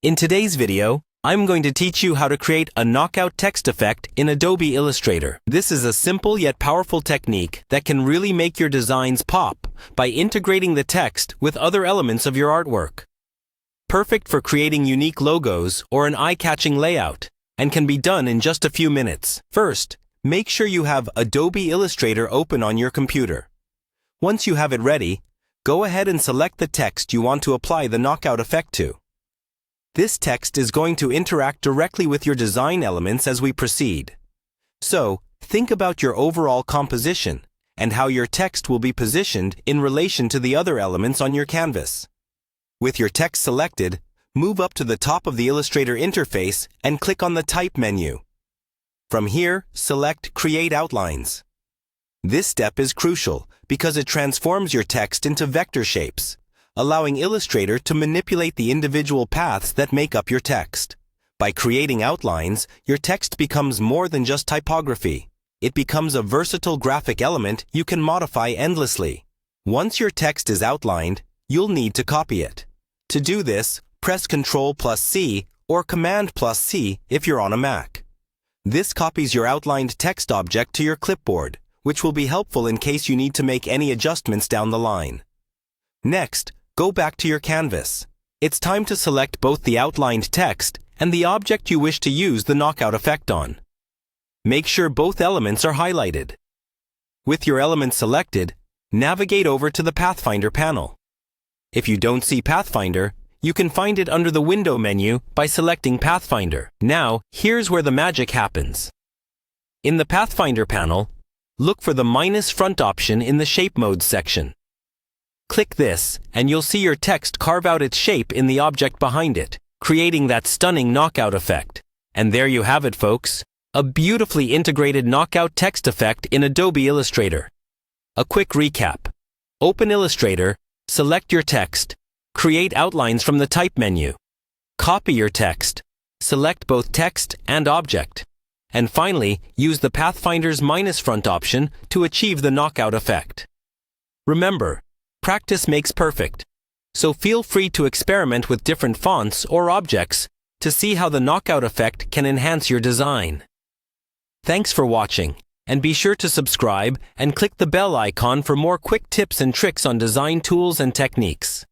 In today's video, I'm going to teach you how to create a knockout text effect in Adobe Illustrator. This is a simple yet powerful technique that can really make your designs pop by integrating the text with other elements of your artwork. Perfect for creating unique logos or an eye-catching layout, and can be done in just a few minutes. First, make sure you have Adobe Illustrator open on your computer. Once you have it ready, go ahead and select the text you want to apply the knockout effect to. This text is going to interact directly with your design elements as we proceed. So, think about your overall composition and how your text will be positioned in relation to the other elements on your canvas. With your text selected, move up to the top of the Illustrator interface and click on the Type menu. From here, select Create Outlines. This step is crucial because it transforms your text into vector shapes, allowing Illustrator to manipulate the individual paths that make up your text. By creating outlines, your text becomes more than just typography. It becomes a versatile graphic element you can modify endlessly. Once your text is outlined, you'll need to copy it. To do this, press Ctrl+C or Command+C if you're on a Mac. This copies your outlined text object to your clipboard, which will be helpful in case you need to make any adjustments down the line. Next, go back to your canvas. It's time to select both the outlined text and the object you wish to use the knockout effect on. Make sure both elements are highlighted. With your element selected, navigate over to the Pathfinder panel. If you don't see Pathfinder, you can find it under the Window menu by selecting Pathfinder. Now, here's where the magic happens. In the Pathfinder panel, look for the minus front option in the Shape Modes section. Click this, and you'll see your text carve out its shape in the object behind it, creating that stunning knockout effect. And there you have it, folks, a beautifully integrated knockout text effect in Adobe Illustrator. A quick recap. Open Illustrator, select your text, create outlines from the Type menu. Copy your text, select both text and object. And finally, use the Pathfinder's minus front option to achieve the knockout effect. Remember, practice makes perfect, so feel free to experiment with different fonts or objects to see how the knockout effect can enhance your design. Thanks for watching, and be sure to subscribe and click the bell icon for more quick tips and tricks on design tools and techniques.